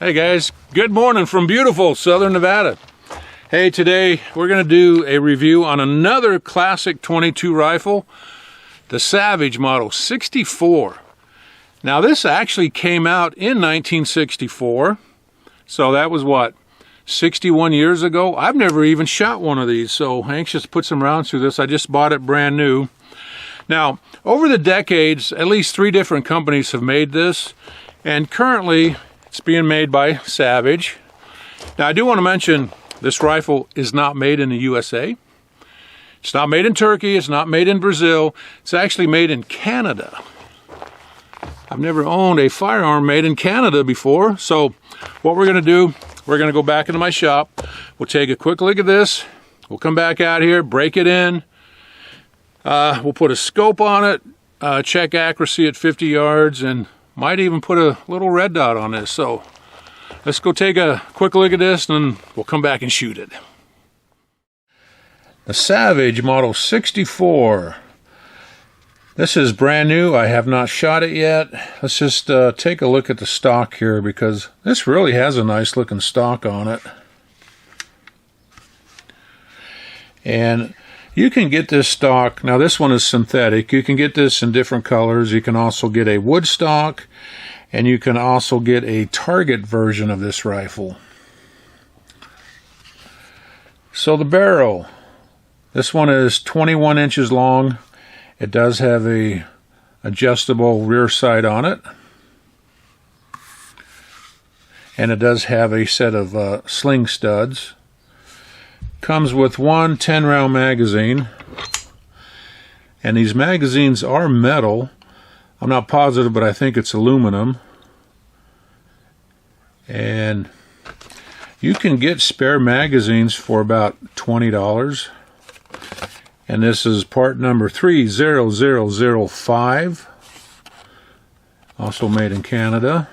Hey guys, good morning from beautiful Southern Nevada. Hey, today we're going to do a review on another classic 22 rifle, the Savage Model 64. Now this actually came out in 1964, so that was what, 61 years ago? I've never even shot one of these, so anxious to put some rounds through this. I just bought it brand new. Now, over the decades, at least 3 different companies have made this, and currently it's being made by Savage. Now, I do want to mention this rifle is not made in the USA. It's not made in Turkey. It's not made in Brazil. It's actually made in Canada. I've never owned a firearm made in Canada before. So what we're going to do, we're going to go back into my shop. We'll take a quick look at this. We'll come back out here, break it in. We'll put a scope on it, check accuracy at 50 yards, and might even put a little red dot on this. So let's go take a quick look at this and we'll come back and shoot it. The Savage Model 64. This is brand new. I have not shot it yet. Let's just take a look at the stock here, because this really has a nice looking stock on it. And you can get this stock, now this one is synthetic, you can get this in different colors. You can also get a wood stock, and you can also get a target version of this rifle. So the barrel, this one is 21 inches long. It does have a adjustable rear sight on it. And it does have a set of sling studs. Comes with one 10-round magazine, and these magazines are metal. I'm not positive, but I think it's aluminum. And you can get spare magazines for about $20. And this is part number 30005, also made in Canada.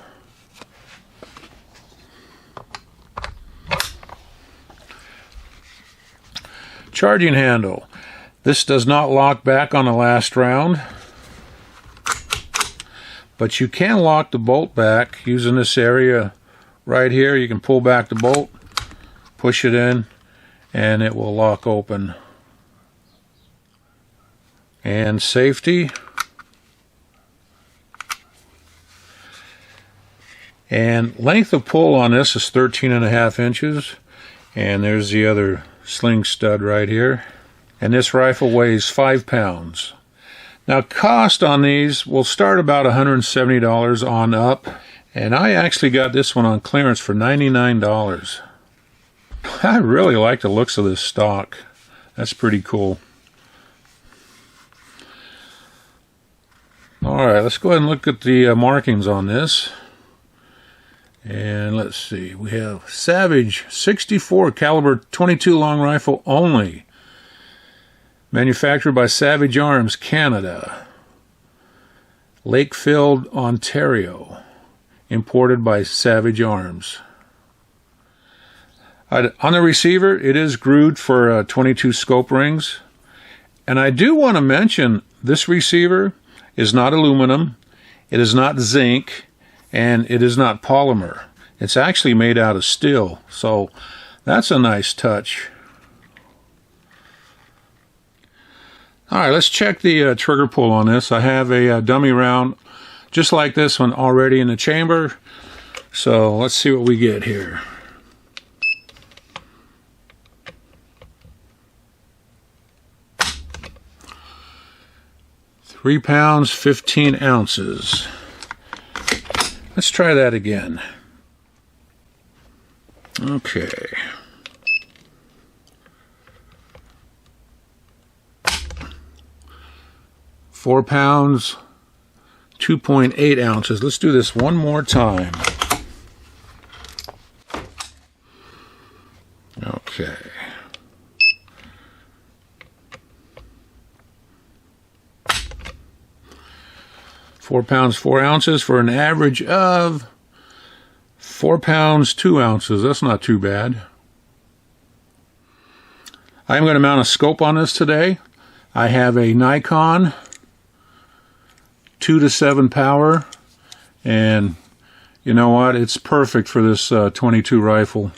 Charging handle. This does not lock back on the last round, but you can lock the bolt back using this area right here. You can pull back the bolt, push it in, and it will lock open. And safety. And length of pull on this is 13.5 inches, and there's the other sling stud right here, and this rifle weighs 5 pounds. Now cost on these will start about $170 on up, and I actually got this one on clearance for $99. I really like the looks of this stock. That's pretty cool. Alright, let's go ahead and look at the markings on this. And let's see, we have Savage 64 caliber 22 long rifle only. Manufactured by Savage Arms, Canada. Lakefield, Ontario. Imported by Savage Arms. On the receiver, it is grooved for 22 scope rings. And I do want to mention this receiver is not aluminum, it is not zinc, and it is not polymer. It's actually made out of steel, so that's a nice touch. Alright, let's check the trigger pull on this. I have a dummy round just like this one already in the chamber, so let's see what we get here. £3 pounds, 15 ounces. Let's try that again. Okay. 4 pounds, 2.8 ounces. Let's do this one more time. Okay. 4 pounds, 4 ounces for an average of 4 pounds, 2 ounces. That's not too bad. I'm going to mount a scope on this today. I have a Nikon 2-to-7 power, and You know what? It's perfect for this 22 rifle.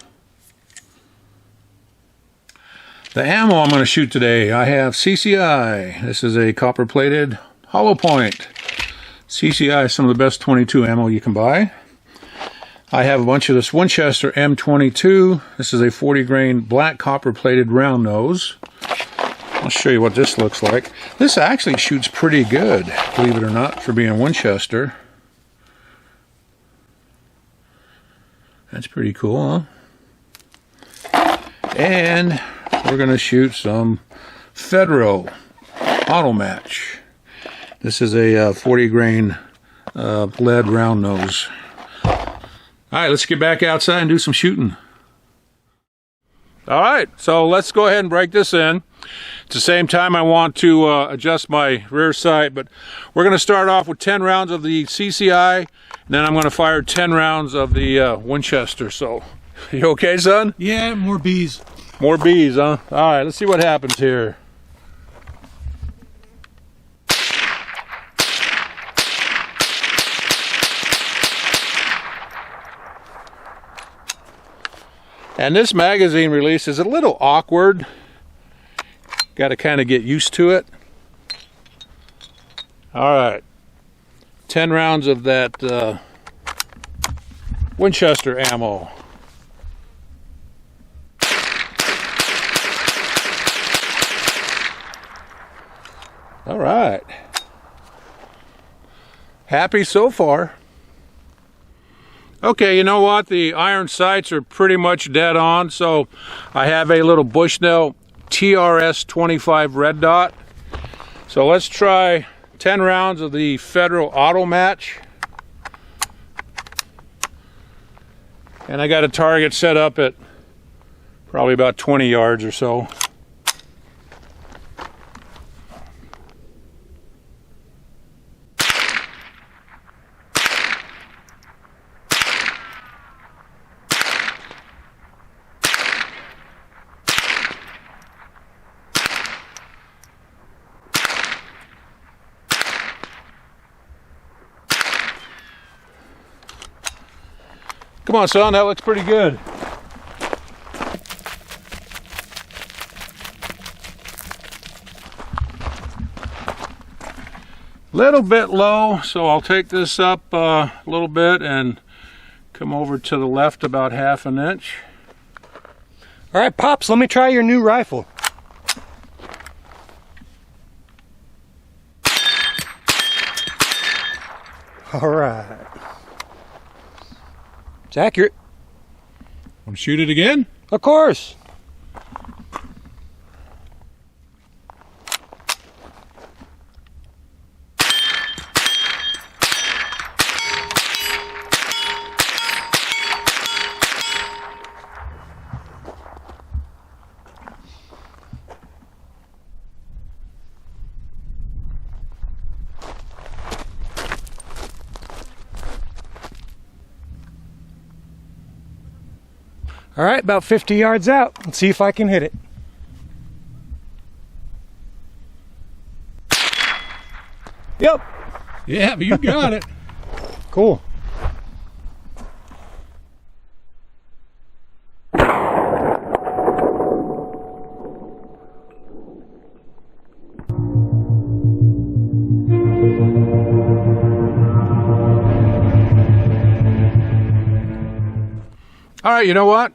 The ammo I'm going to shoot today, I have CCI. This is a copper-plated hollow point. CCI is some of the best 22 ammo you can buy. I have a bunch of this Winchester M22. This is a 40 grain black copper-plated round nose. I'll show you what this looks like. This actually shoots pretty good, believe it or not, for being Winchester. That's pretty cool, huh? And we're going to shoot some Fedro auto match. This is a 40 grain lead round nose. All right, let's get back outside and do some shooting. All right, so let's go ahead and break this in. At the same time, I want to adjust my rear sight, but we're going to start off with 10 rounds of the CCI, and then I'm going to fire 10 rounds of the Winchester. So, you okay, son? Yeah, more bees. More bees, huh? All right, let's see what happens here. And this magazine release is a little awkward. Got to kind of get used to it. All right, 10 rounds of that Winchester ammo. All right. Happy so far. Okay, you know what? The iron sights are pretty much dead on, so I have a little Bushnell TRS 25 red dot. So let's try 10 rounds of the Federal Auto Match. And I got a target set up at probably about 20 yards or so. Come on, son, that looks pretty good. Little bit low, so I'll take this up a little bit and come over to the left about ½ an inch. All right, Pops, let me try your new rifle. All right. It's accurate. Want to shoot it again? Of course. All right, about 50 yards out. Let's see if I can hit it. Yep. Yeah, but you got it. Cool. All right, you know what?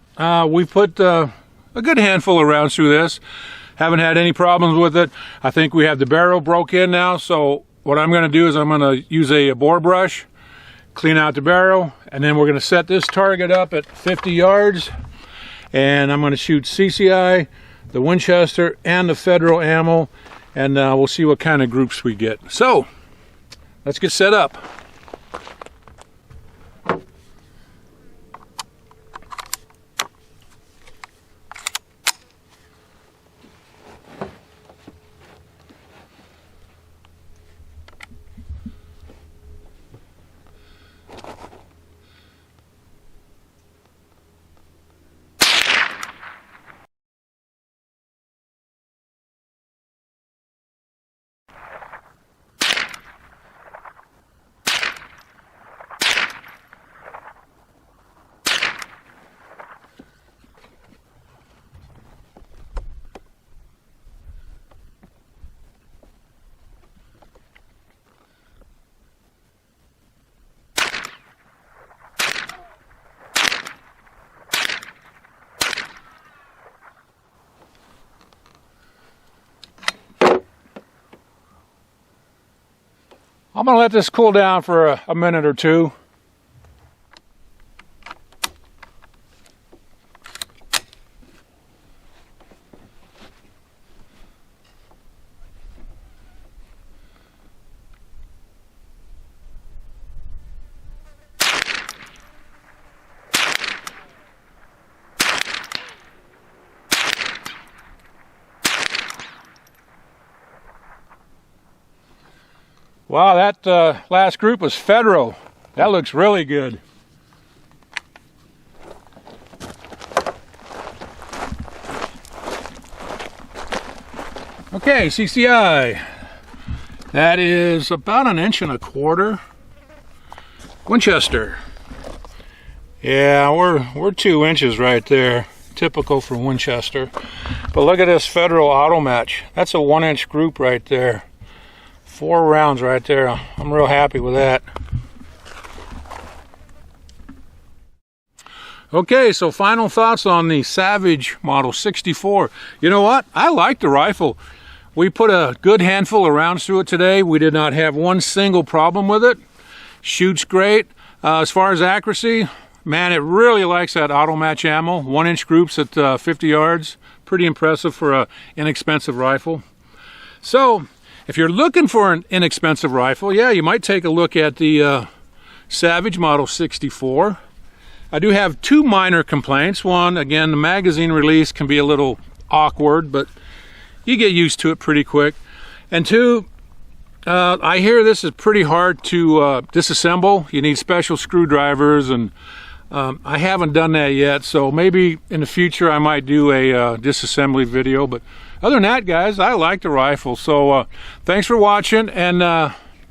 We've put a good handful of rounds through this. Haven't had any problems with it. I think we have the barrel broke in now, so what I'm going to do is I'm going to use a bore brush, clean out the barrel, and then we're going to set this target up at 50 yards, and I'm going to shoot CCI, the Winchester, and the Federal ammo, and we'll see what kind of groups we get. So, let's get set up. I'm gonna let this cool down for a minute or two. Wow, that last group was Federal. That looks really good. Okay, CCI. That is about 1.25 inches. Winchester. Yeah, we're 2 inches right there. Typical for Winchester. But look at this Federal auto match. That's a 1-inch group right there. 4 rounds right there. I'm real happy with that. Okay, so final thoughts on the Savage Model 64. You know what? I like the rifle. We put a good handful of rounds through it today. We did not have one single problem with it. Shoots great. As far as accuracy, man, it really likes that auto match ammo. 1-inch groups at 50 yards. Pretty impressive for an inexpensive rifle. So, if you're looking for an inexpensive rifle, yeah, you might take a look at the Savage Model 64. I do have 2 minor complaints. One, again, the magazine release can be a little awkward, but you get used to it pretty quick. And 2, I hear this is pretty hard to disassemble. You need special screwdrivers, and I haven't done that yet, so maybe in the future I might do a disassembly video. But other than that, guys, I like the rifle. So thanks for watching, and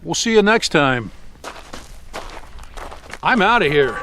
we'll see you next time. I'm out of here.